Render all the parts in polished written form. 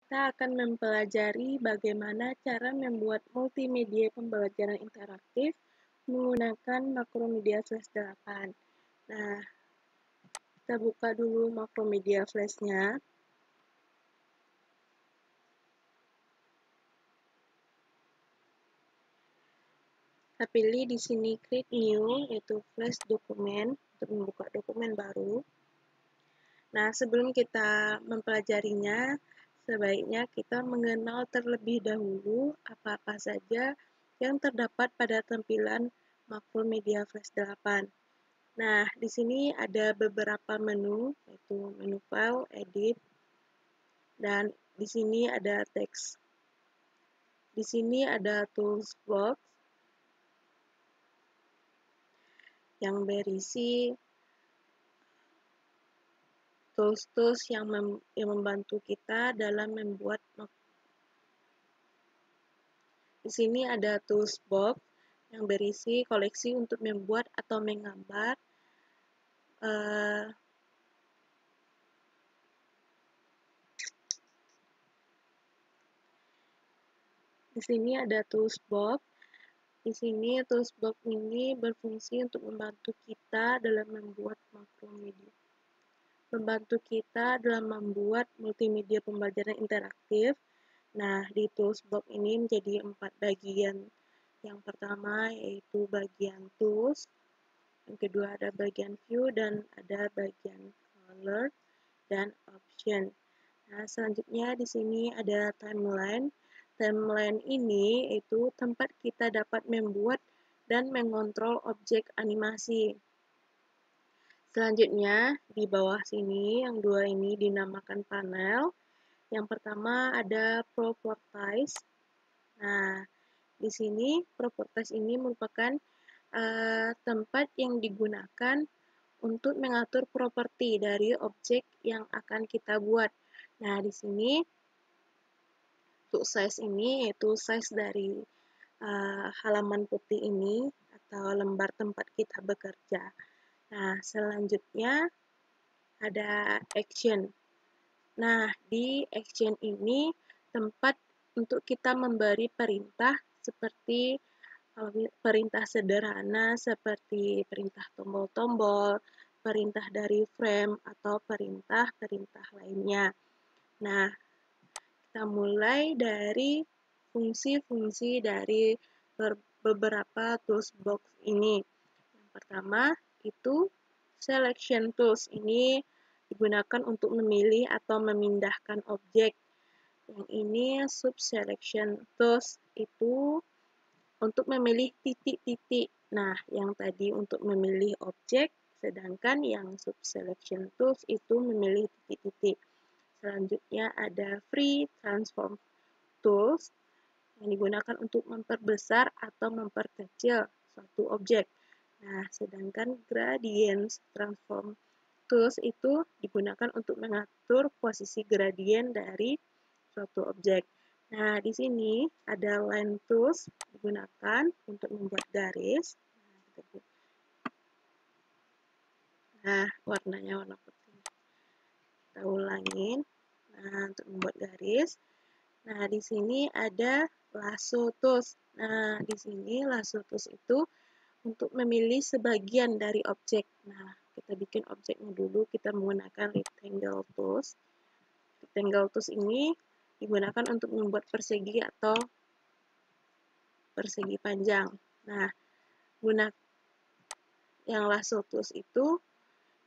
kita akan mempelajari bagaimana cara membuat multimedia pembelajaran interaktif menggunakan Macromedia Flash 8. Nah, kita buka dulu Macromedia Flash-nya. Kita pilih di sini Create New, yaitu Flash Dokumen, untuk membuka dokumen baru. Nah, sebelum kita mempelajarinya, sebaiknya kita mengenal terlebih dahulu apa-apa saja yang terdapat pada tampilan Macromedia Flash 8. Nah, di sini ada beberapa menu, yaitu menu File, Edit, dan di sini ada teks. Di sini ada Tools Box yang berisi tools-tools yang membantu kita dalam membuat. Di sini ada tools box yang berisi koleksi untuk membuat atau menggambar. Di sini ada tools box. Di sini tools box ini berfungsi untuk membantu kita dalam membuat makromedia. Membantu kita dalam membuat multimedia pembelajaran interaktif. Nah, di tools box ini menjadi 4 bagian. Yang pertama yaitu bagian tools, yang kedua ada bagian view, dan ada bagian color dan option. Nah, selanjutnya di sini ada timeline. Timeline ini yaitu tempat kita dapat membuat dan mengontrol objek animasi. Selanjutnya, di bawah sini, yang dua ini dinamakan panel. Yang pertama ada Properties. Nah, di sini Properties ini merupakan tempat yang digunakan untuk mengatur properti dari objek yang akan kita buat. Nah, di sini untuk size ini yaitu size dari halaman putih ini atau lembar tempat kita bekerja. Nah, selanjutnya ada action. Nah, di action ini tempat untuk kita memberi perintah seperti perintah sederhana seperti perintah tombol-tombol, perintah dari frame, atau perintah-perintah lainnya. Nah, kita mulai dari fungsi-fungsi dari beberapa tools box ini. Yang pertama itu selection tools. Ini digunakan untuk memilih atau memindahkan objek. Yang ini subselection tools itu untuk memilih titik-titik. Nah, yang tadi untuk memilih objek, sedangkan yang subselection tools itu memilih titik-titik. Selanjutnya ada free transform tools yang digunakan untuk memperbesar atau memperkecil suatu objek. Nah, sedangkan gradient transform tools itu digunakan untuk mengatur posisi gradien dari suatu objek. Nah, di sini ada line tools digunakan untuk membuat garis. Nah, warnanya warna putih. Kita ulangin. Nah, untuk membuat garis. Nah, di sini ada lasso tools. Nah, di sini lasso tools itu untuk memilih sebagian dari objek. Nah, kita bikin objeknya dulu, kita menggunakan rectangle tools. Rectangle tools ini digunakan untuk membuat persegi atau persegi panjang. Nah, yang lasso tools itu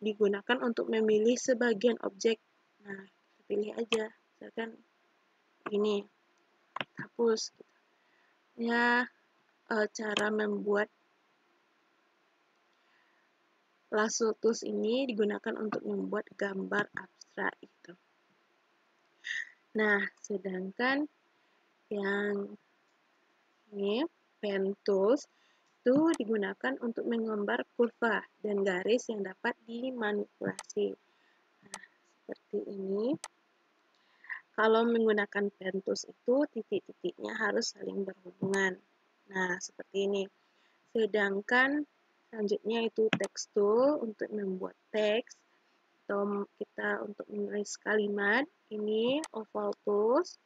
digunakan untuk memilih sebagian objek. Nah, pilih aja, misalkan ini, hapus. Ya, cara membuat lasso tools ini digunakan untuk membuat gambar abstrak itu. Nah, sedangkan yang ini pen tools itu digunakan untuk menggambar kurva dan garis yang dapat dimanipulasi. Nah, seperti ini. Kalau menggunakan pen tools itu titik-titiknya harus saling berhubungan. Nah, seperti ini. Sedangkan selanjutnya itu text tool untuk membuat teks. atau kita untuk menulis kalimat, ini oval tools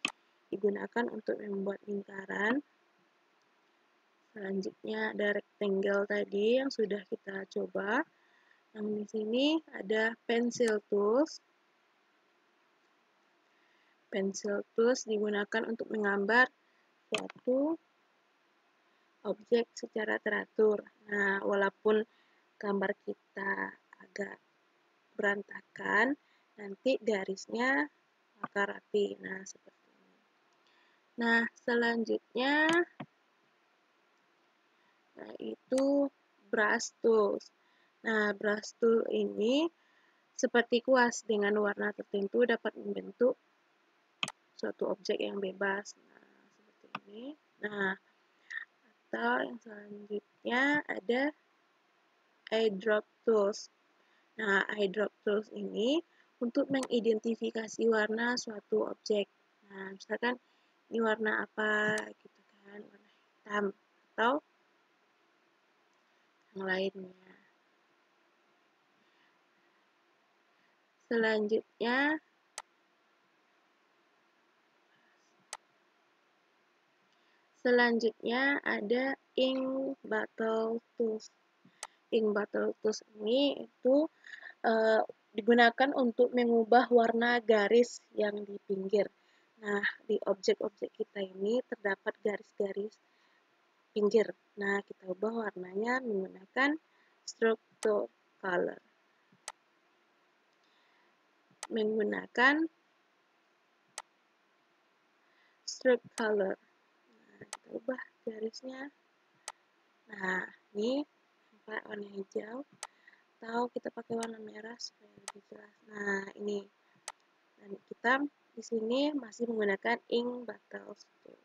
digunakan untuk membuat lingkaran. Selanjutnya ada rectangle tadi yang sudah kita coba. Yang di sini ada pencil tools. Pencil tools digunakan untuk menggambar suatu objek secara teratur. Nah, walaupun gambar kita agak berantakan, nanti garisnya maka rapi. Nah, seperti ini. Nah, selanjutnya itu brush tools. Nah, brush tool ini seperti kuas dengan warna tertentu dapat membentuk suatu objek yang bebas. Nah, seperti ini. Nah, atau yang selanjutnya ada eyedrop tools. Nah, eyedrop tools ini untuk mengidentifikasi warna suatu objek. Nah, misalkan ini warna apa gitu kan, warna hitam atau yang lainnya. Selanjutnya ada ink bottle tools. Ink bottle tools ini itu digunakan untuk mengubah warna garis yang di pinggir. Nah, di objek-objek kita ini terdapat garis-garis pinggir. Nah, kita ubah warnanya menggunakan stroke to color. Menggunakan stroke color. Nah, kita ubah garisnya. Nah, ini warna hijau. Atau kita pakai warna merah supaya lebih jelas. Nah, ini. Dan kita di sini masih menggunakan ink bottle tool.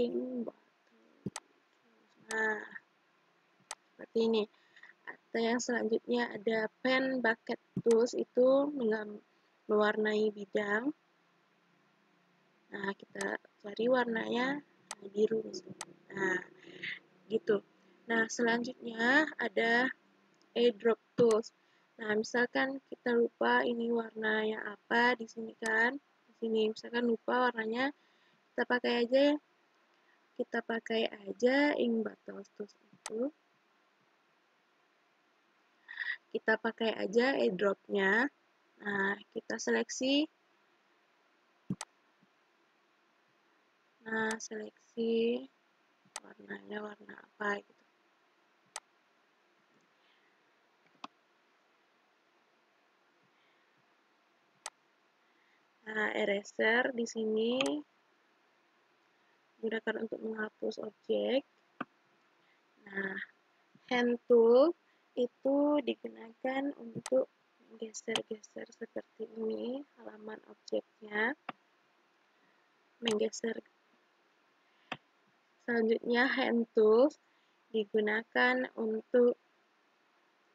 Ink bottle. Nah, seperti ini. Atau yang selanjutnya ada pen bucket tools, itu mewarnai bidang. Nah, kita cari warnanya biru misalnya. Nah, gitu. Nah, selanjutnya ada eyedrop tools. Nah, misalkan kita lupa ini warnanya apa di sini kan. Di sini misalkan lupa warnanya, kita pakai aja ink bottle tools itu. Kita pakai aja eyedropnya. Nah, kita seleksi. Nah, seleksi warnanya warna apa gitu. Nah, eraser di sini digunakan untuk menghapus objek. Nah, hand tool itu digunakan untuk menggeser-geser seperti ini halaman objeknya. Menggeser. Selanjutnya hand tool digunakan untuk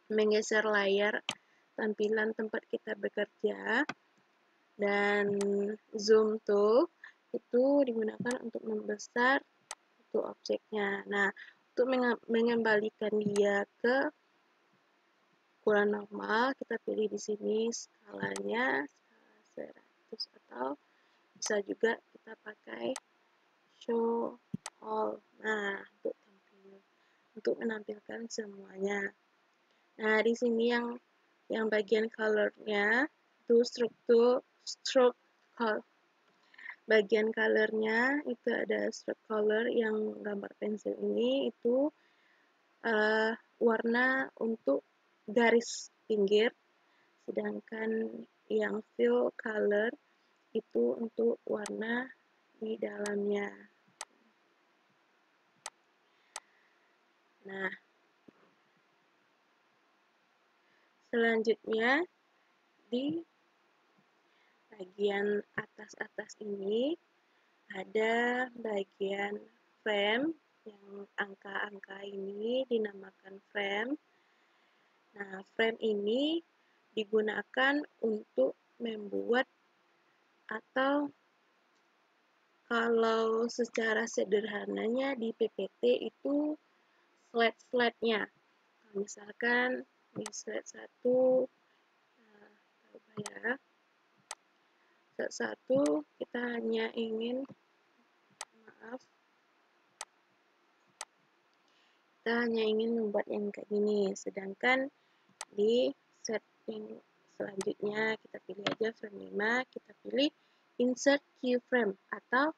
menggeser layar tampilan tempat kita bekerja. Dan zoom tool itu digunakan untuk membesar itu objeknya. Nah, untuk mengembalikan dia ke ukuran normal, kita pilih di sini skalanya skala 100, atau bisa juga kita pakai show all. Nah, untuk menampilkan semuanya. Nah, di sini yang bagian color-nya itu stroke color. Bagian color-nya itu ada stroke color yang gambar pensil ini itu warna untuk garis pinggir, sedangkan yang fill color itu untuk warna di dalamnya. Nah, selanjutnya di bagian atas-atas ini ada bagian frame, yang angka-angka ini dinamakan frame. Nah, frame ini digunakan untuk membuat, atau kalau secara sederhananya di PPT itu slide-slide-nya. Misalkan di slide 1, coba ya. Slide 1 kita hanya ingin, kita hanya ingin membuat yang kayak gini, sedangkan di setting selanjutnya kita pilih aja frame 5, kita pilih insert keyframe atau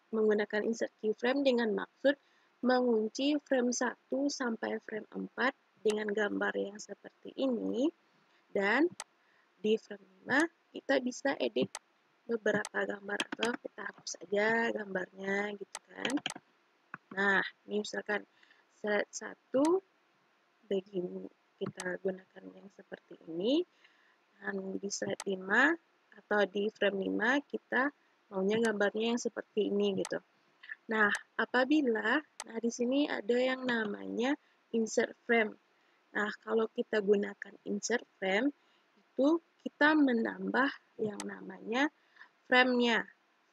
menggunakan insert keyframe dengan maksud mengunci frame 1 sampai frame 4 dengan gambar yang seperti ini, dan di frame 5 kita bisa edit beberapa gambar atau kita hapus aja gambarnya gitu kan. Nah, ini misalkan slide 1 begini, kita gunakan yang seperti ini, dan di slide 5 atau di frame 5 kita maunya gambarnya yang seperti ini gitu. Nah, apabila di sini ada yang namanya insert frame. Nah, kalau kita gunakan insert frame itu kita menambah yang namanya frame-nya.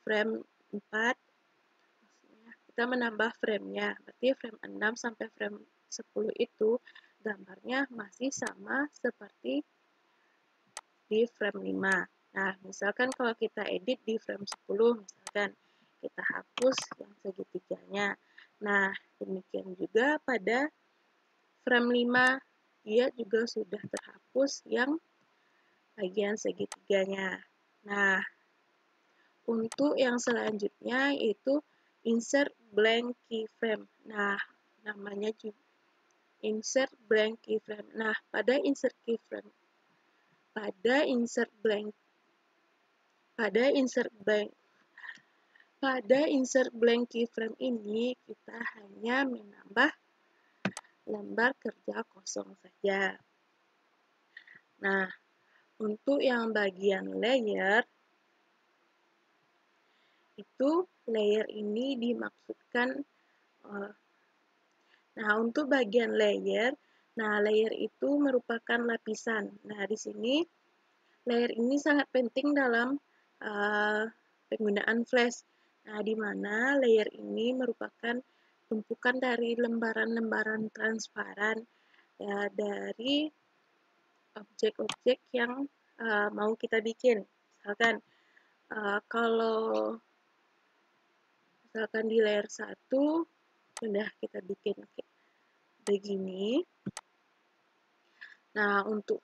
Frame 4 kita menambah frame-nya. Berarti frame 6 sampai frame 10 itu gambarnya masih sama seperti di frame 5. Nah, misalkan kalau kita edit di frame 10, misalkan kita hapus yang segitiganya. Nah, demikian juga pada frame 5, dia juga sudah terhapus yang bagian segitiganya. Nah, untuk yang selanjutnya yaitu insert blank keyframe. Nah, namanya juga insert blank keyframe. Nah, pada insert keyframe, pada insert blank keyframe ini kita hanya menambah lembar kerja kosong saja. Nah, untuk yang bagian layer, itu layer ini dimaksudkan untuk bagian layer, layer itu merupakan lapisan. Nah, di sini layer ini sangat penting dalam penggunaan Flash. Nah, di mana layer ini merupakan tumpukan dari lembaran-lembaran transparan ya, dari objek-objek yang mau kita bikin. Misalkan kalau misalkan di layer 1 sudah kita bikin begini. Nah, untuk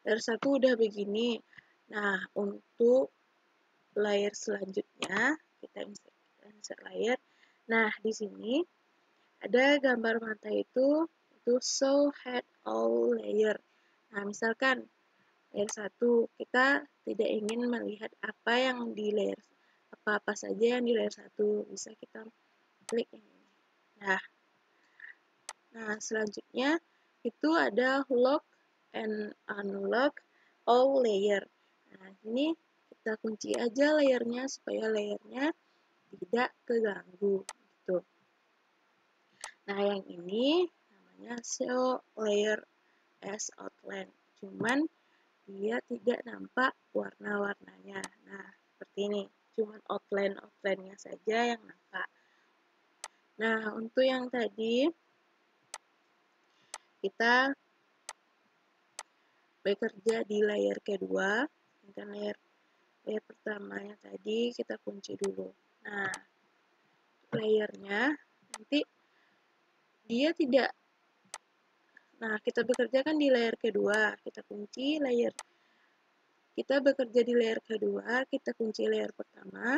layer 1 udah begini. Nah, untuk layer selanjutnya kita insert layer. Nah, di sini ada gambar mata itu show head all layer. Nah, misalkan layer 1 kita tidak ingin melihat apa yang di layer apa saja yang di layer 1, bisa kita klik ini. Nah, selanjutnya itu ada lock and unlock all layer. Nah, ini kita kunci aja layernya supaya layernya tidak keganggu gitu. Nah, yang ini namanya show layer as outline. Cuman dia tidak nampak warna-warnanya. Nah, seperti ini. Cuman outline-nya saja yang nampak. Nah, untuk yang tadi kita bekerja di layer kedua, dan layer pertamanya tadi kita kunci dulu. Nah, layernya nanti dia tidak. Nah, kita bekerja kan di layer kedua, kita kunci layer. Kita bekerja di layer kedua, kita kunci layer pertama.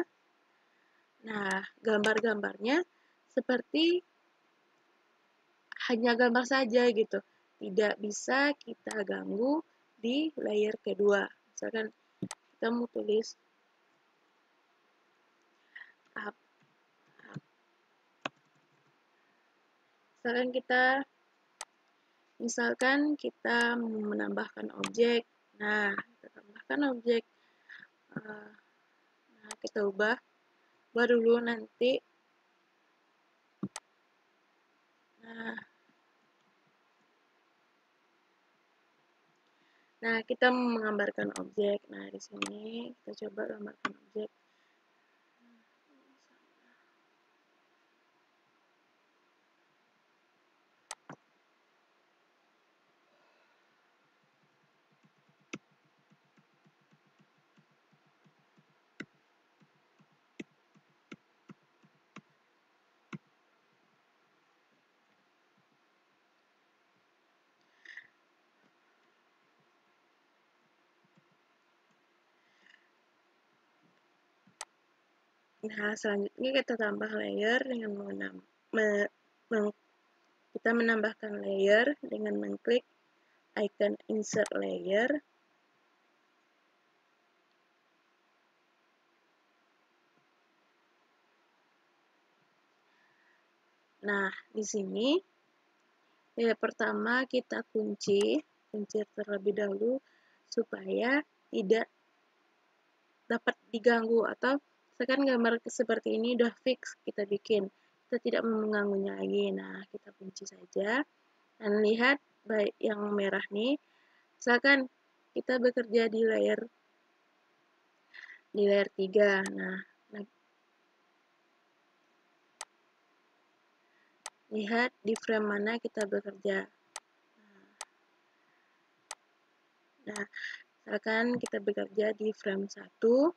Nah, gambar-gambarnya seperti hanya gambar saja gitu. Tidak bisa kita ganggu di layer kedua. Misalkan kita mau tulis up. Misalkan kita menambahkan objek. Nah, kita tambahkan objek. Nah, kita ubah dulu nanti. Nah, kita menggambarkan objek. Nah, di sini kita coba gambarkan objek. Nah, selanjutnya kita tambah layer dengan kita menambahkan layer dengan mengklik icon insert layer. Nah, di sini layer pertama kita kunci terlebih dahulu supaya tidak dapat diganggu, atau misalkan gambar seperti ini udah fix kita bikin, kita tidak mengganggunya lagi. Nah, kita kunci saja dan lihat baik yang merah nih, misalkan kita bekerja di layer 3. Nah, lihat di frame mana kita bekerja. Nah, misalkan kita bekerja di frame 1,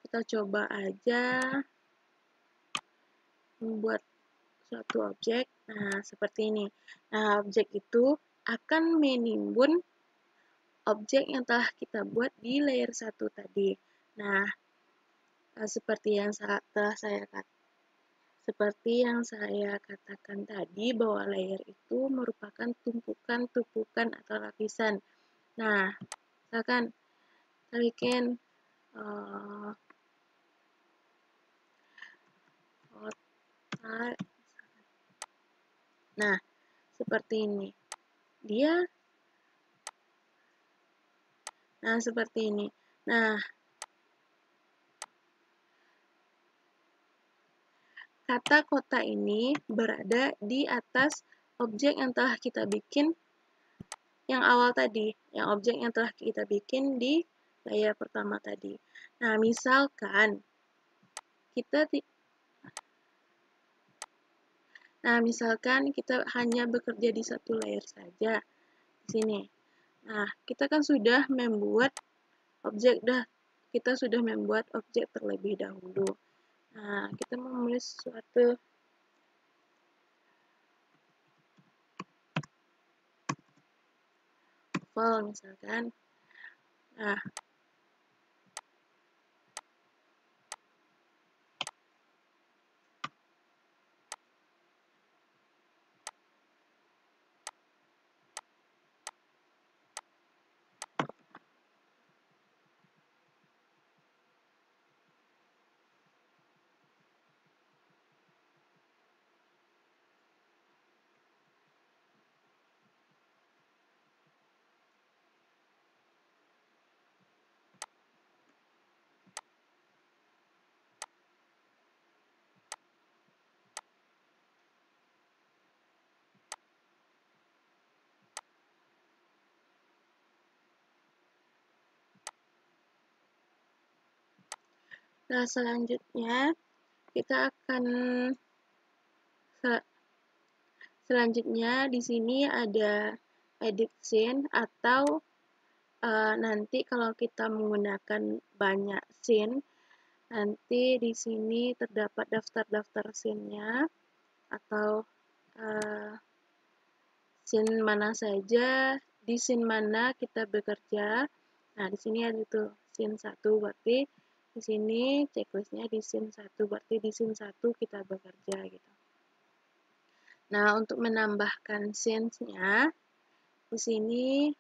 kita coba aja membuat suatu objek. Nah, seperti ini. Nah, objek itu akan menimbun objek yang telah kita buat di layer 1 tadi. Nah, seperti yang saya katakan tadi, bahwa layer itu merupakan tumpukan atau lapisan. Nah, misalkan kita bikin nah, seperti ini. Nah, seperti ini. Nah, kata kota ini berada di atas objek yang telah kita bikin yang awal tadi, yang objek yang telah kita bikin di layer pertama tadi. Nah, misalkan kita hanya bekerja di satu layer saja di sini. Nah, kita kan sudah membuat objek terlebih dahulu. Nah, kita menulis suatu file misalkan. Nah, selanjutnya di sini ada edit scene, atau nanti kalau kita menggunakan banyak scene, nanti di sini terdapat daftar-daftar scene-nya, atau scene mana saja, di scene mana kita bekerja. Nah, di sini ada tuh scene 1, berarti di sini checklistnya di scene 1, berarti di scene 1 kita bekerja gitu. Nah, untuk menambahkan scenes-nya, di sini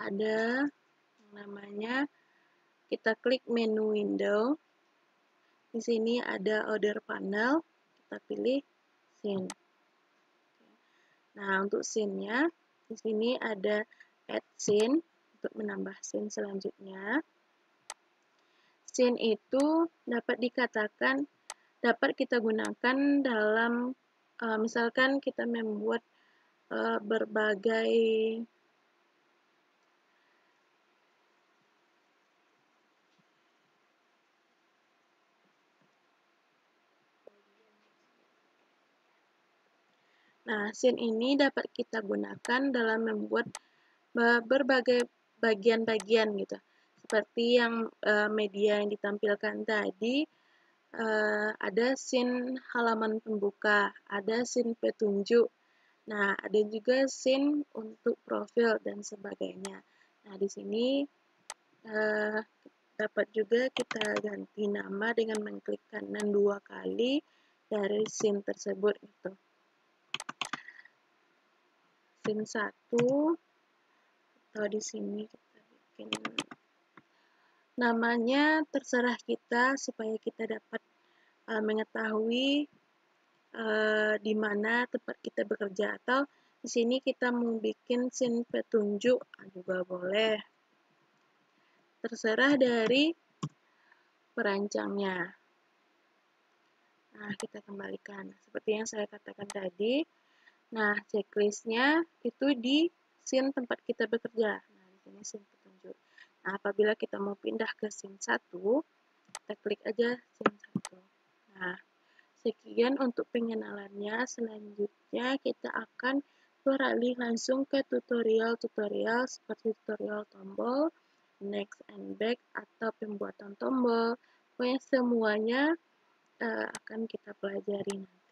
ada yang namanya, kita klik menu window. Di sini ada order panel, kita pilih scene. Nah, untuk scene-nya, di sini ada add scene untuk menambah scene selanjutnya. Scene itu dapat kita gunakan dalam misalkan kita membuat berbagai scene ini dapat kita gunakan dalam membuat berbagai bagian-bagian gitu. Seperti yang media yang ditampilkan tadi, ada scene halaman pembuka, ada scene petunjuk. Nah, ada juga scene untuk profil dan sebagainya. Nah, di sini dapat juga kita ganti nama dengan mengklik kanan 2 kali dari scene tersebut gitu. Scene 1 atau di sini kita bikin namanya terserah kita supaya kita dapat mengetahui di mana tempat kita bekerja, atau di sini kita mau bikin scene petunjuk juga boleh. Terserah dari perancangnya. Nah, kita kembalikan. Seperti yang saya katakan tadi, nah checklistnya itu di scene tempat kita bekerja. Nah, di sini scene petunjuk. Nah, apabila kita mau pindah ke scene 1, kita klik aja scene 1. Nah, sekian untuk pengenalannya. Selanjutnya kita akan beralih langsung ke tutorial-tutorial seperti tutorial tombol, next and back, atau pembuatan tombol. Pokoknya semuanya akan kita pelajari nanti.